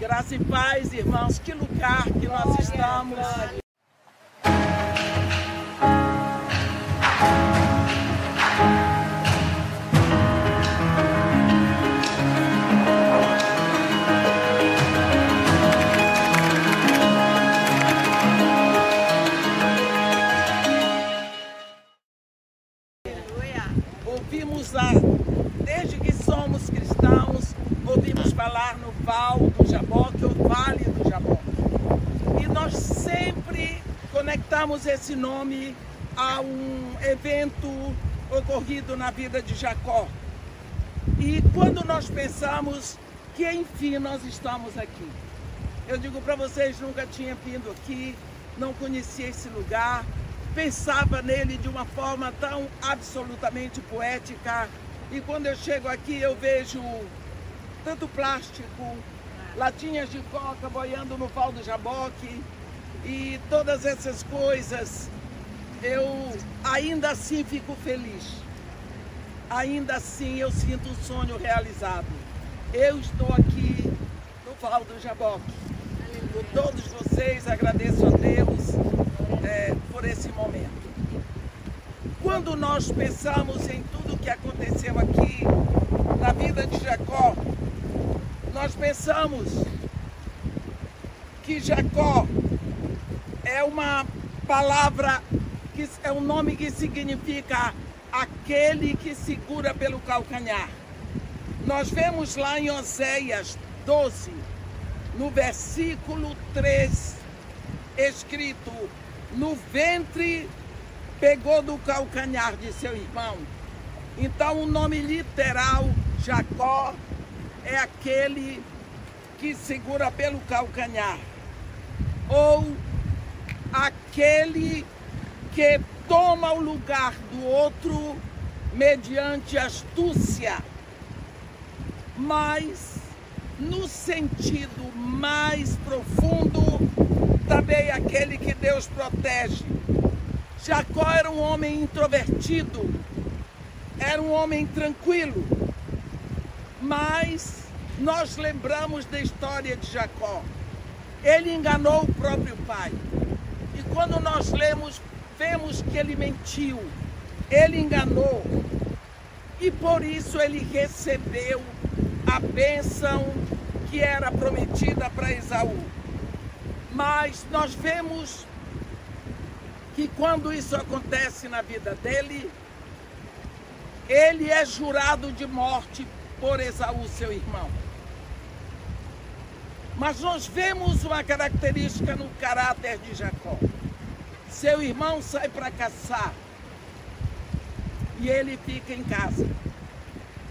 Graça e paz, irmãos, que lugar que nós estamos. Ouvimos desde que somos cristãos, ouvimos falar no Val do Jaboque, ou Vale do Jaboque. E nós sempre conectamos esse nome a um evento ocorrido na vida de Jacó. E quando nós pensamos que enfim nós estamos aqui, eu digo para vocês, nunca tinha vindo aqui, não conhecia esse lugar, pensava nele de uma forma tão absolutamente poética, e quando eu chego aqui eu vejo tanto plástico, latinhas de coca boiando no Val do Jaboque e todas essas coisas. Eu ainda assim fico feliz, ainda assim eu sinto um sonho realizado. Eu estou aqui no Val do Jaboque. Por todos vocês, agradeço a Deus por esse momento. Quando nós pensamos em tudo que aconteceu aqui na vida de Jacó, nós pensamos que Jacó é uma palavra, é um nome que significa aquele que segura pelo calcanhar. Nós vemos lá em Oséias 12, no versículo 3, escrito: no ventre pegou do calcanhar de seu irmão. Então o nome literal, Jacó, é aquele que segura pelo calcanhar, ou aquele que toma o lugar do outro mediante astúcia, mas no sentido mais profundo, também aquele que Deus protege. Jacó era um homem introvertido, era um homem tranquilo, mas nós lembramos da história de Jacó. Ele enganou o próprio pai, e quando nós lemos, vemos que ele mentiu, ele enganou, e por isso ele recebeu a bênção que era prometida para Esaú. Mas nós vemos que quando isso acontece na vida dele, ele é jurado de morte por Esaú, seu irmão. Mas nós vemos uma característica no caráter de Jacó. Seu irmão sai para caçar e ele fica em casa.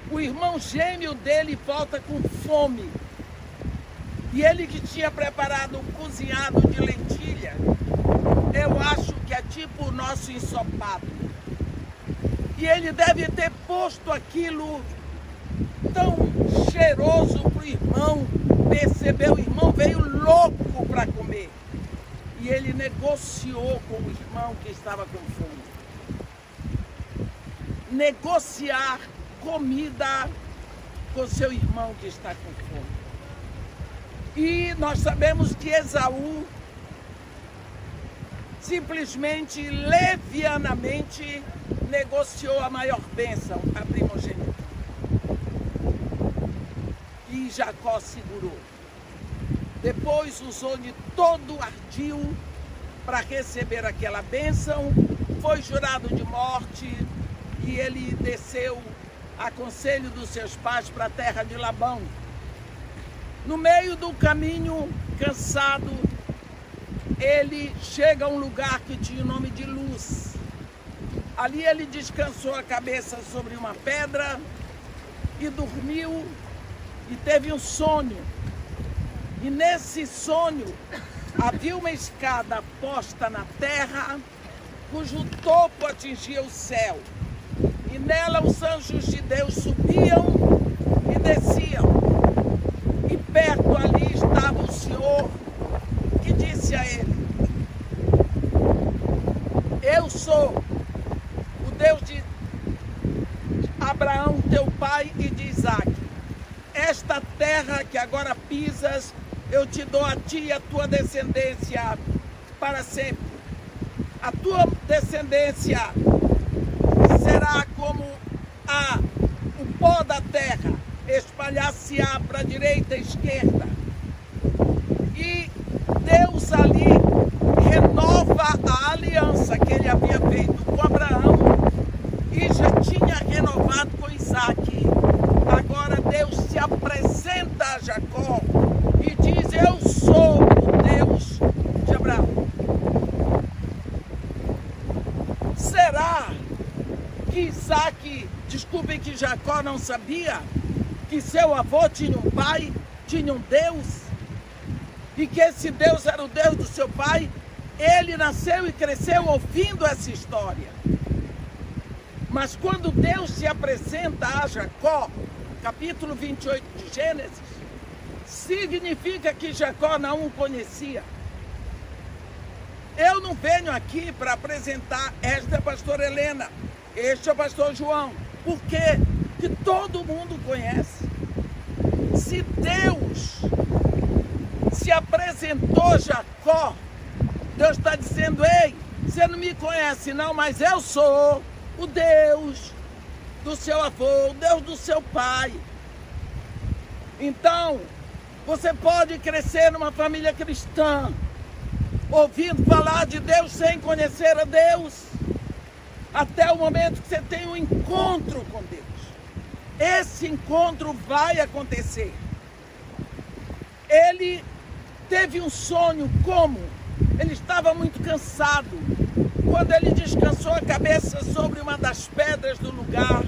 O irmão gêmeo dele volta com fome. E ele que tinha preparado um cozinhado de lentilha, eu acho que é tipo o nosso ensopado. E ele deve ter posto aquilo tão cheiroso para o irmão perceber. O irmão veio louco para comer. E ele negociou com o irmão que estava com fome. Negociar comida com seu irmão que está com fome. E nós sabemos que Esaú simplesmente, levianamente, negociou a maior bênção, a primogênita. E Jacó segurou. Depois usou de todo ardil para receber aquela bênção, foi jurado de morte e ele desceu a conselho dos seus pais para a terra de Labão. No meio do caminho, cansado, ele chega a um lugar que tinha o nome de Luz. Ali ele descansou a cabeça sobre uma pedra e dormiu e teve um sonho. E nesse sonho havia uma escada posta na terra, cujo topo atingia o céu. E nela os anjos de Deus subiam e desciam. E perto ali estava o Senhor, que disse a ele: eu sou o Deus de Abraão, teu pai, e de Isaque. Esta terra que agora pisas eu te dou a ti e a tua descendência para sempre. A tua descendência será como o pó da terra, espalhar-se-á para a direita e esquerda. E Deus ali renova a aliança que ele havia feito com Abraão e já tinha renovado com Isaac. Agora Deus se apresenta a Jacó e diz: eu sou o Deus de Abraão. Será que Isaac, desculpem, que Jacó não sabia que seu avô tinha um pai, tinha um Deus, e que esse Deus era o Deus do seu pai? Ele nasceu e cresceu ouvindo essa história. Mas quando Deus se apresenta a Jacó, capítulo 28 de Gênesis, significa que Jacó não o conhecia. Eu não venho aqui para apresentar esta é a pastora Helena, este é o pastor João, porque que todo mundo conhece. Se Deus se apresentou a Jacó, Deus está dizendo: ei, você não me conhece não, mas eu sou o Deus do seu avô, o Deus do seu pai. Então, você pode crescer numa família cristã, ouvindo falar de Deus sem conhecer a Deus, até o momento que você tem um encontro com Deus. Esse encontro vai acontecer. Ele teve um sonho, como? Ele estava muito cansado. Quando ele descansou a cabeça sobre uma das pedras do lugar,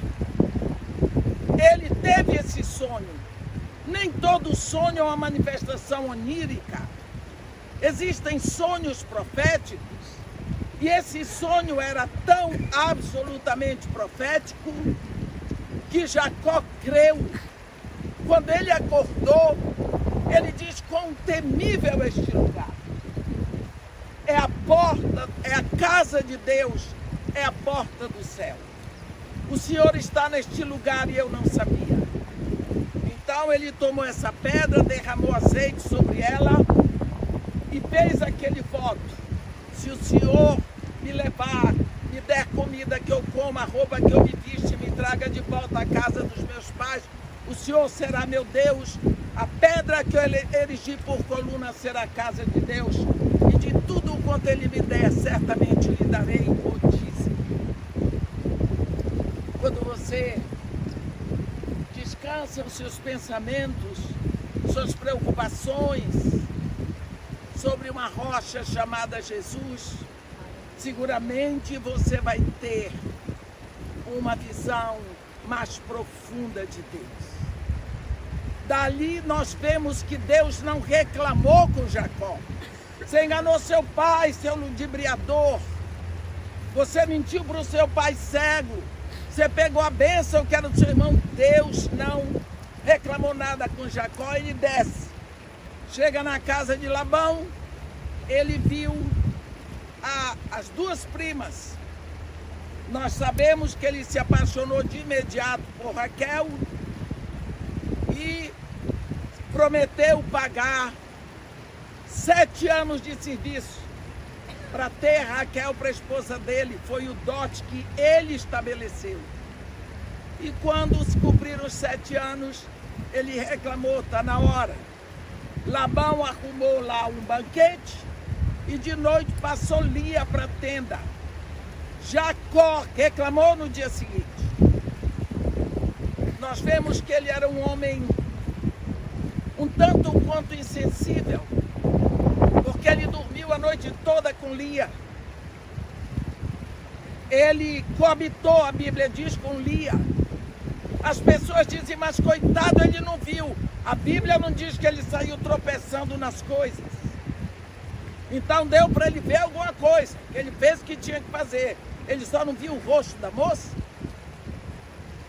ele teve esse sonho. Nem todo sonho é uma manifestação onírica. Existem sonhos proféticos, e esse sonho era tão absolutamente profético que Jacó creu. Quando ele acordou, ele diz: quão temível este lugar. É a porta, é a casa de Deus, é a porta do céu. O Senhor está neste lugar e eu não sabia. Então ele tomou essa pedra, derramou azeite sobre ela e fez aquele voto: se o Senhor me levar, me der comida que eu coma, a roupa que eu me viste, me traga de volta à casa dos meus pais, o Senhor será meu Deus, a pedra que eu erigi por coluna será a casa de Deus, e de tudo quanto ele me der, certamente lhe darei o dízimo. Quando você descansa os seus pensamentos, suas preocupações sobre uma rocha chamada Jesus, seguramente você vai ter uma visão mais profunda de Deus. Dali nós vemos que Deus não reclamou com Jacó. Você enganou seu pai, seu ludibriador. Você mentiu para o seu pai cego. Você pegou a bênção que era do seu irmão. Deus não reclamou nada com Jacó. Ele desce. Chega na casa de Labão. Ele viu as duas primas. Nós sabemos que ele se apaixonou de imediato por Raquel e prometeu pagar 7 anos de serviço para ter Raquel para a esposa dele. Foi o dote que ele estabeleceu. E quando se cumpriram os 7 anos, ele reclamou: está na hora. Labão arrumou lá um banquete e de noite passou Lia para a tenda. Jacó reclamou no dia seguinte. Nós vemos que ele era um homem um tanto quanto insensível, porque ele dormiu a noite toda com Lia. Ele coabitou, a Bíblia diz, com Lia. As pessoas dizem: mas coitado, ele não viu. A Bíblia não diz que ele saiu tropeçando nas coisas. Então deu para ele ver alguma coisa, que ele fez o que tinha que fazer. Ele só não viu o rosto da moça.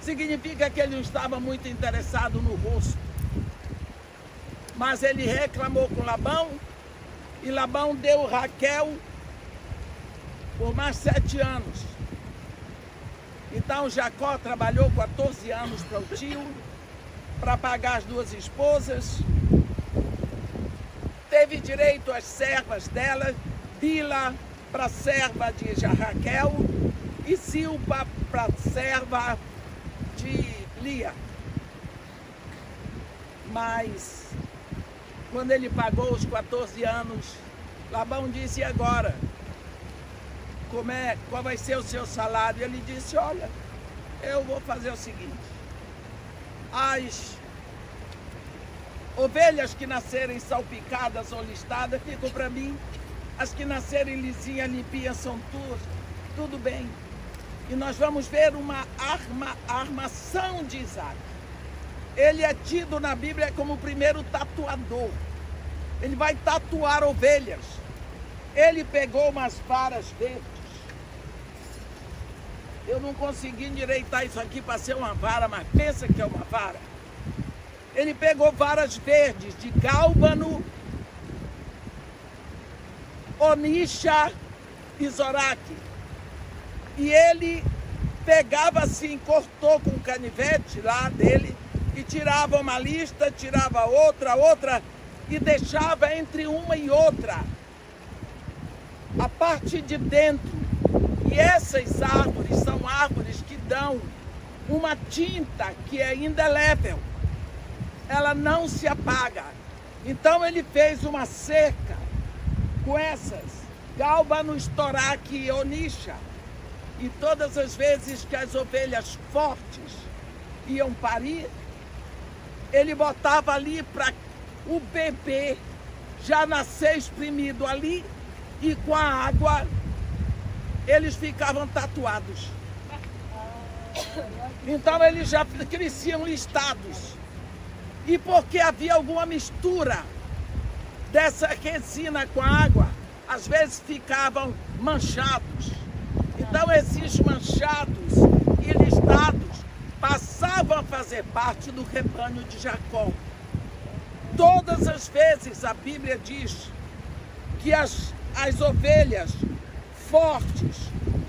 Significa que ele não estava muito interessado no rosto. Mas ele reclamou com Labão, e Labão deu Raquel por mais 7 anos. Então Jacó trabalhou 14 anos para o tio, para pagar as 2 esposas. teve direito às servas dela, Bila para a serva de Raquel e Silpa para a serva de Lia. Mas, quando ele pagou os 14 anos, Labão disse: e agora? Qual vai ser o seu salário? Ele disse: olha, eu vou fazer o seguinte, as ovelhas que nascerem salpicadas ou listadas ficam para mim, as que nascerem lisinhas, limpinhas, são tudo bem. E nós vamos ver uma armação de Isaac. Ele é tido na Bíblia como o primeiro tatuador. Ele vai tatuar ovelhas. Ele pegou umas varas verdes. Eu não consegui endireitar isso aqui para ser uma vara, mas pensa que é uma vara. Ele pegou varas verdes de gálbano, onixa e zoraque. E ele pegava assim, cortou com um canivete lá dele, e tirava uma lista, tirava outra, e deixava entre uma e outra a parte de dentro. E essas árvores são árvores que dão uma tinta que é indelével. Ela não se apaga. Então ele fez uma cerca com essas, gálbano, estoraque e onixa. E todas as vezes que as ovelhas fortes iam parir, ele botava ali para o bebê já nascer espremido ali, e com a água eles ficavam tatuados. Então eles já cresciam listados. E porque havia alguma mistura dessa resina com a água, às vezes ficavam manchados. Então esses manchados e listados passavam a fazer parte do rebanho de Jacó. Todas as vezes a Bíblia diz que as ovelhas fortes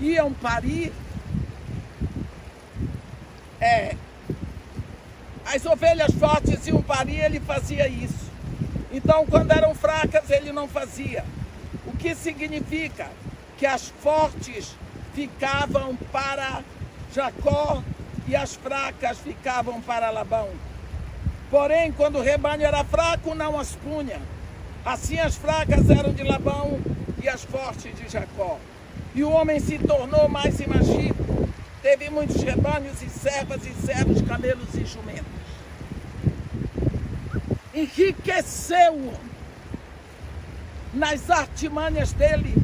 iam parir, as ovelhas fortes iam parir, ele fazia isso. Então, quando eram fracas, ele não fazia. O que significa que as fortes ficavam para Jacó e as fracas ficavam para Labão. Porém, quando o rebanho era fraco, não as punha. Assim as fracas eram de Labão e as fortes de Jacó. E o homem se tornou mais imagido. Teve muitos rebanhos e servos, camelos e jumentos. Enriqueceu o homem nas artimanhas dele,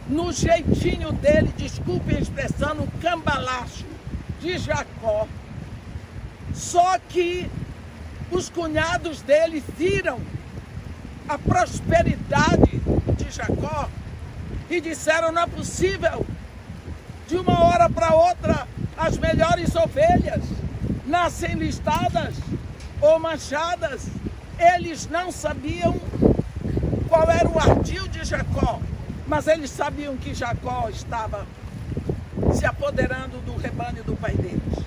no jeitinho dele, desculpe a expressão, no cambalacho de Jacó. Só que os cunhados dele viram a prosperidade de Jacó e disseram: não é possível, de uma hora para outra as melhores ovelhas nascem listadas ou manchadas. Eles não sabiam qual era o ardil de Jacó, mas eles sabiam que Jacó estava se apoderando do rebanho do pai deles.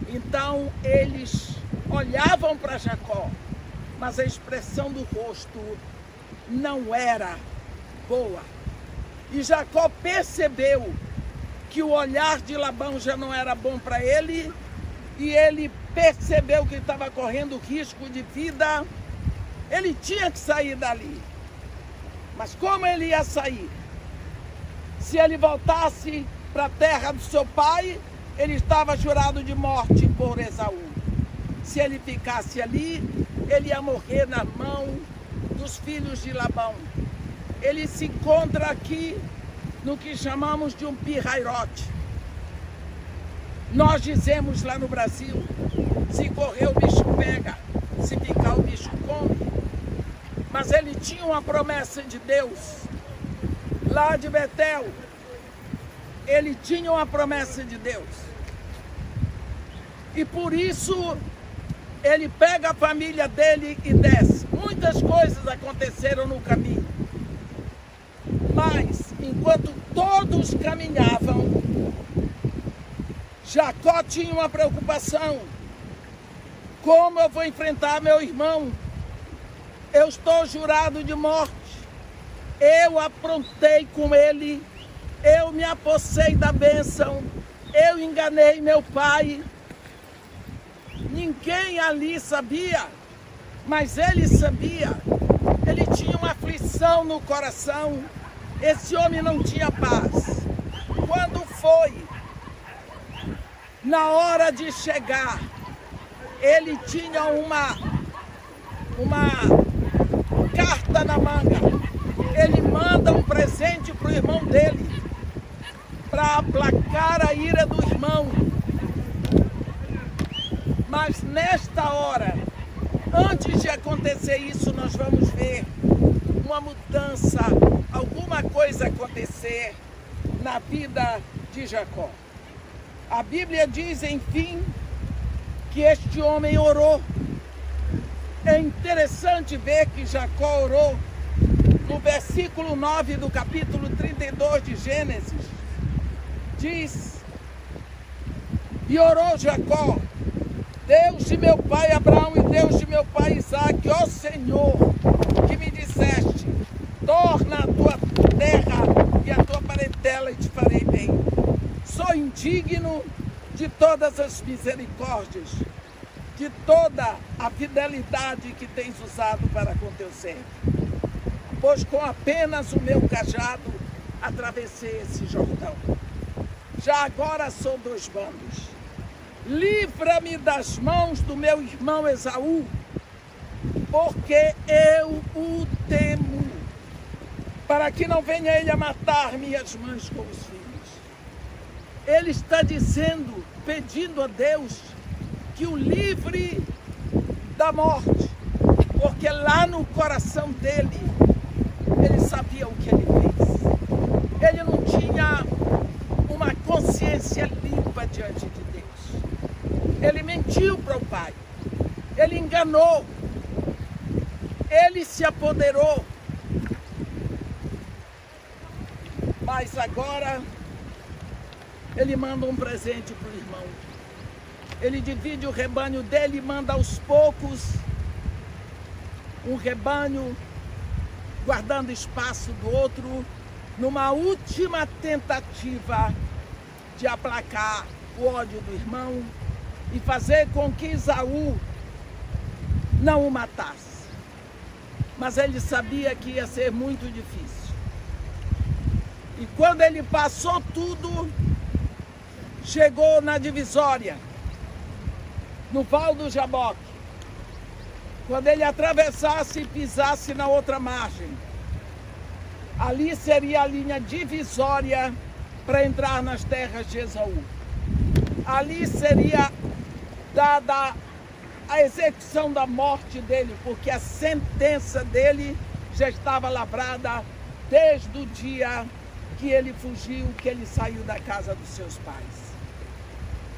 Então eles olhavam para Jacó, mas a expressão do rosto não era boa. E Jacó percebeu que o olhar de Labão já não era bom para ele, e ele percebeu que estava correndo risco de vida. Ele tinha que sair dali. Mas como ele ia sair? Se ele voltasse para a terra do seu pai, ele estava jurado de morte por Esaú. Se ele ficasse ali, ele ia morrer na mão dos filhos de Labão. Ele se encontra aqui no que chamamos de um pirrairote. Nós dizemos lá no Brasil: se correr o bicho pega, se ficar o bicho come. Mas ele tinha uma promessa de Deus. Lá de Betel, ele tinha uma promessa de Deus. E por isso, ele pega a família dele e desce. Muitas coisas aconteceram no caminho. Mas, enquanto todos caminhavam, Jacó tinha uma preocupação: como eu vou enfrentar meu irmão? eu estou jurado de morte. Eu aprontei com ele, eu me apossei da bênção, eu enganei meu pai. Ninguém ali sabia, mas ele sabia. Ele tinha uma aflição no coração. Esse homem não tinha paz. Quando foi na hora de chegar, ele tinha uma carta na manga. Ele manda um presente para o irmão dele, para aplacar a ira do irmão. Mas nesta hora, antes de acontecer isso, nós vamos ver uma mudança, alguma coisa acontecer na vida de Jacó. A Bíblia diz, enfim, que este homem orou. É interessante ver que Jacó orou no versículo 9 do capítulo 32 de Gênesis. Diz: e orou Jacó: Deus de meu pai Abraão e Deus de meu pai Isaque, ó Senhor, que me disseste, torna a tua terra e a tua parentela e te farei bem. Sou indigno de todas as misericórdias, de toda a fidelidade que tens usado para com teu servo. Pois com apenas o meu cajado atravessei esse Jordão. Já agora sou dos bandos. Livra-me das mãos do meu irmão Esaú, porque eu o temo, para que não venha ele a matar minhas mães com os filhos. Ele está dizendo, pedindo a Deus que o livre da morte, porque lá no coração dele, ele sabia o que ele fez. Ele não tinha uma consciência limpa diante de Deus. Ele mentiu para o pai, ele enganou, ele se apoderou. Mas agora ele manda um presente para o irmão. Ele divide o rebanho dele e manda aos poucos um rebanho, guardando espaço do outro, numa última tentativa de aplacar o ódio do irmão e fazer com que Esaú não o matasse. Mas ele sabia que ia ser muito difícil. E quando ele passou tudo, chegou na divisória, no Val do Jaboque. Quando ele atravessasse e pisasse na outra margem, ali seria a linha divisória para entrar nas terras de Esaú. Ali seria dada a execução da morte dele, porque a sentença dele já estava lavrada desde o dia que ele fugiu, que ele saiu da casa dos seus pais.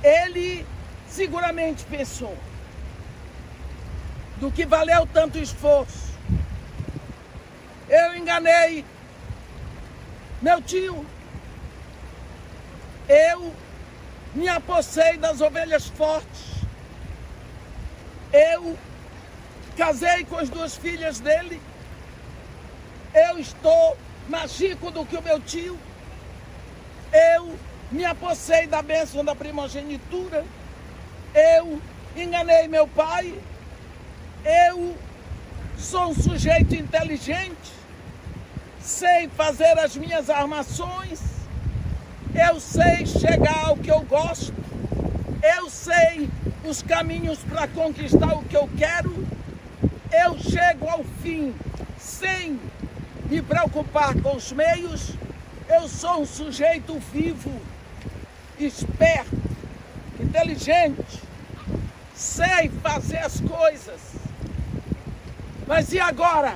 Ele seguramente pensou: do que valeu tanto esforço? Eu enganei meu tio, eu me apossei das ovelhas fortes, eu casei com as duas filhas dele, eu estou mais rico do que o meu tio, eu me apossei da bênção da primogenitura, eu enganei meu pai, eu sou um sujeito inteligente, sei fazer as minhas armações, eu sei chegar ao que eu gosto, eu sei os caminhos para conquistar o que eu quero, eu chego ao fim sem me preocupar com os meios, eu sou um sujeito vivo, esperto, inteligente, sei fazer as coisas. Mas e agora?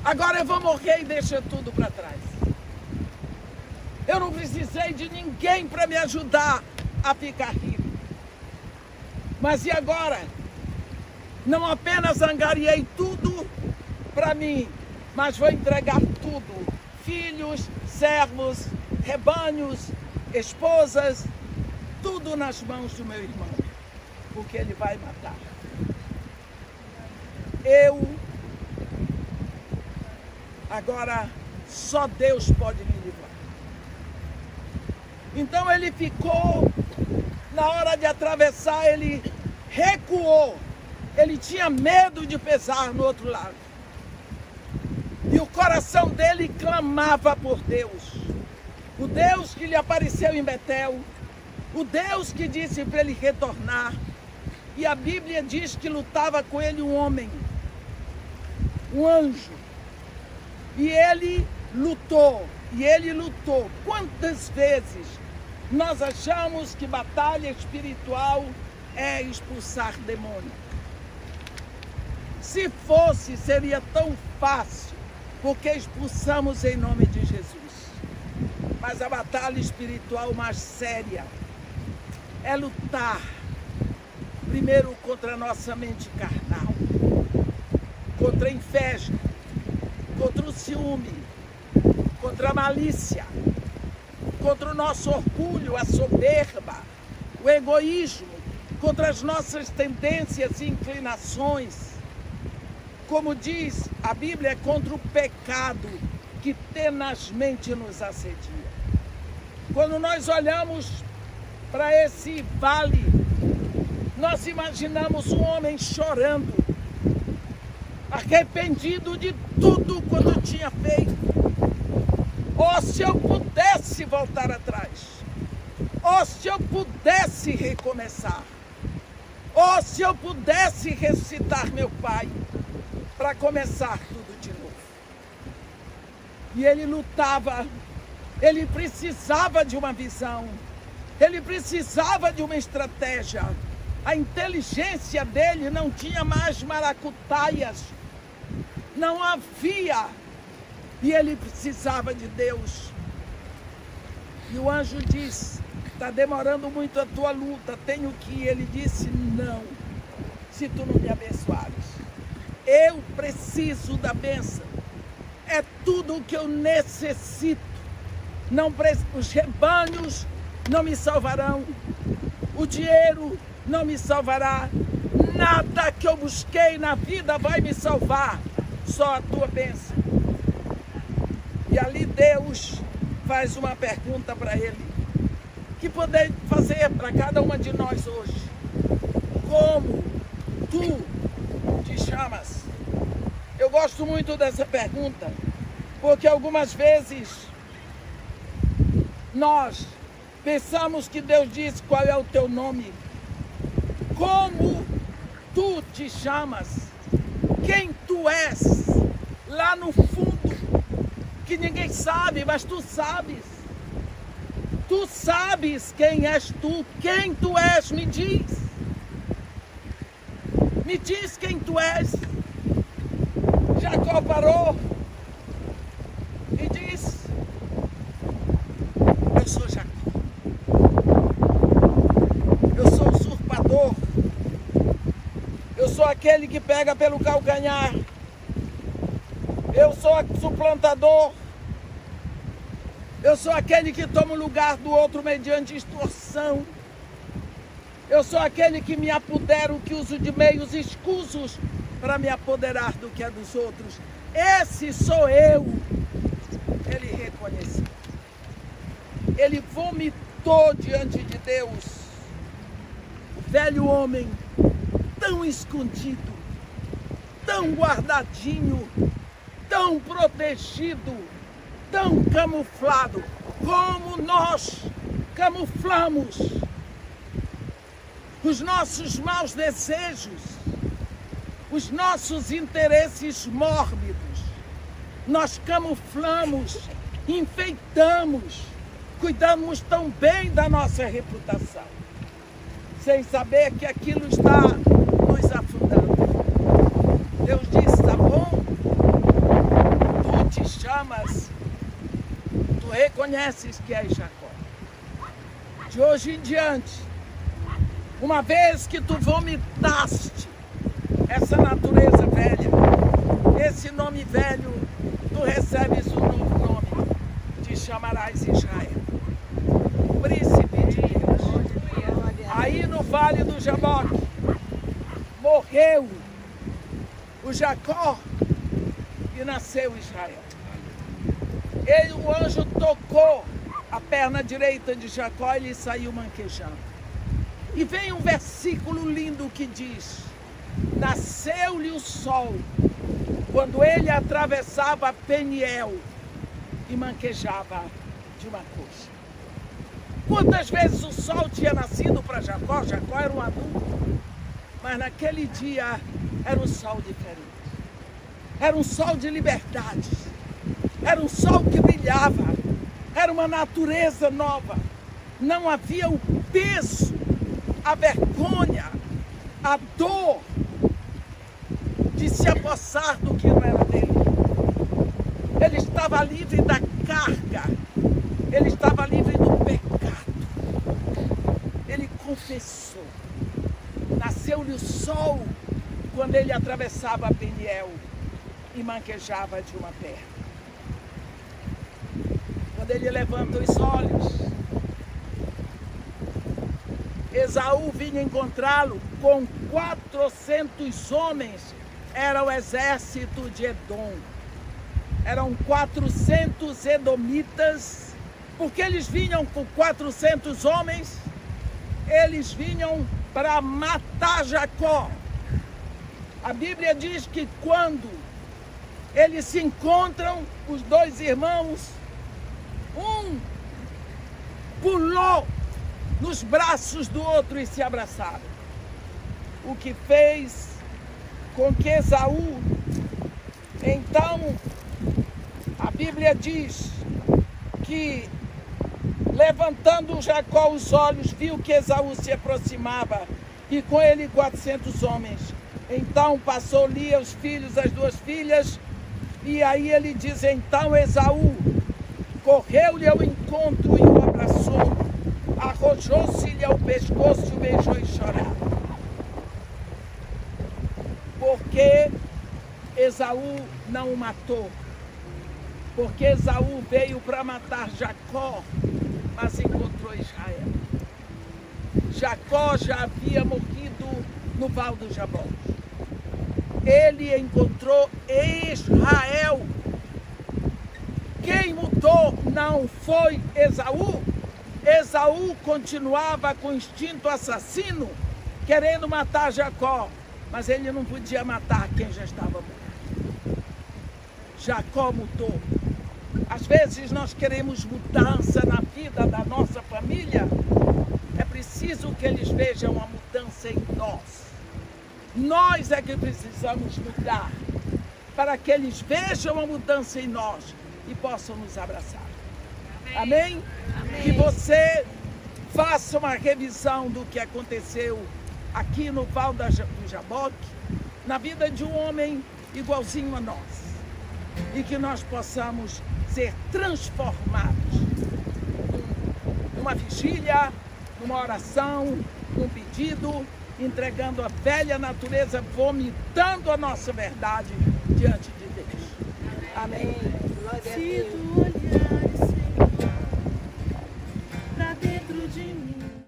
Agora eu vou morrer e deixar tudo para trás. Eu não precisei de ninguém para me ajudar a ficar rico. Mas e agora? Não apenas angariei tudo para mim, mas vou entregar tudo. Filhos, servos, rebanhos, esposas, tudo nas mãos do meu irmão, porque ele vai matar. Agora só Deus pode me livrar. Então ele ficou, na hora de atravessar, ele recuou. Ele tinha medo de pisar no outro lado. E o coração dele clamava por Deus. O Deus que lhe apareceu em Betel. O Deus que disse para ele retornar. E a Bíblia diz que lutava com ele um homem, um anjo. E ele lutou. Quantas vezes nós achamos que batalha espiritual é expulsar demônio? Se fosse, seria tão fácil, porque expulsamos em nome de Jesus. Mas a batalha espiritual mais séria é lutar primeiro contra a nossa mente carnal, contra a inveja, contra o ciúme, contra a malícia, contra o nosso orgulho, a soberba, o egoísmo, contra as nossas tendências e inclinações. Como diz a Bíblia, contra o pecado que tenazmente nos assedia. Quando nós olhamos para esse vale, nós imaginamos um homem chorando, arrependido de tudo quanto tinha feito. Oh, se eu pudesse voltar atrás. Oh, se eu pudesse recomeçar. Oh, se eu pudesse ressuscitar meu pai para começar tudo de novo. E ele lutava, ele precisava de uma visão, ele precisava de uma estratégia. A inteligência dele não tinha mais maracutaias, não havia, e ele precisava de Deus. E o anjo disse: está demorando muito a tua luta, tenho que ir. Ele disse: não, se tu não me abençoares. Eu preciso da bênção, é tudo o que eu necessito. Não, os rebanhos não me salvarão, o dinheiro não me salvará, nada que eu busquei na vida vai me salvar, só a tua bênção. E ali Deus faz uma pergunta para ele, que poder fazer para cada uma de nós hoje: como tu te chamas? Eu gosto muito dessa pergunta, porque algumas vezes nós pensamos que Deus diz qual é o teu nome. Como tu te chamas? Quem tu és? Lá no fundo, que ninguém sabe, mas tu sabes. Tu sabes quem és tu. Quem tu és? Me diz. Me diz quem tu és. Jacó parou e diz: eu sou Jacó. Eu sou usurpador. Eu sou aquele que pega pelo calcanhar. Eu sou suplantador. Eu sou aquele que toma o lugar do outro mediante extorsão. Eu sou aquele que me apodero, que uso de meios escusos para me apoderar do que é dos outros. Esse sou eu. Ele reconheceu. Ele vomitou diante de Deus. O velho homem, tão escondido, tão guardadinho, tão protegido, tão camuflado, como nós camuflamos os nossos maus desejos, os nossos interesses mórbidos. Nós camuflamos, enfeitamos, cuidamos tão bem da nossa reputação, sem saber que aquilo está nos afundando. Deus disse: tá bom, tu te chamas, tu reconheces que és Jacó. De hoje em diante, uma vez que tu vomitaste essa natureza velha, esse nome velho, tu recebes um novo nome. Te chamarás Israel, príncipe de Deus. Aí no vale do Jaboque morreu o Jacó e nasceu Israel. O anjo tocou a perna direita de Jacó e ele saiu manquejando. E vem um versículo lindo que diz: nasceu-lhe o sol quando ele atravessava Peniel e manquejava de uma coxa. Quantas vezes o sol tinha nascido para Jacó? Jacó era um adulto, mas naquele dia era um sol diferente. Era um sol de liberdade. Era um sol que brilhava. Era uma natureza nova. Não havia o peso, a vergonha, a dor de se apossar do que não era dele. Ele estava livre da carga. Ele estava livre do pecado. Ele confessou. Nasceu-lhe o sol quando ele atravessava Peniel e manquejava de uma perna. Quando ele levanta os olhos, Esaú vinha encontrá-lo com 400 homens. Era o exército de Edom. Eram 400 edomitas. Porque eles vinham com 400 homens, eles vinham para matar Jacó. A Bíblia diz que quando eles se encontram, os dois irmãos, um pulou nos braços do outro e se abraçaram. O que fez com que Esaú, então, a Bíblia diz que, levantando Jacó os olhos, viu que Esaú se aproximava e com ele 400 homens. Então passou Lia os filhos, as duas filhas, e aí ele diz: então Esaú correu-lhe ao encontro e o abraçou, arrojou-se-lhe ao pescoço, o beijou e chorava. Porque Esaú não o matou. Porque Esaú veio para matar Jacó, mas encontrou Israel. Jacó já havia morrido no Val do Jaboque. Ele encontrou Israel. Quem mudou não foi Esaú. Esaú continuava com instinto assassino, querendo matar Jacó, mas ele não podia matar quem já estava morto. Jacó mudou. Às vezes nós queremos mudança na vida da nossa família. É preciso que eles vejam a mudança em nós. Nós é que precisamos mudar, para que eles vejam a mudança em nós e possam nos abraçar. Amém? Amém? Que você faça uma revisão do que aconteceu aqui no Val do Jaboque, na vida de um homem igualzinho a nós. E que nós possamos ser transformados numa vigília, numa oração, num pedido, entregando a velha natureza, vomitando a nossa verdade diante de Deus. Amém. Se tu olhares, Senhor, pra dentro de mim,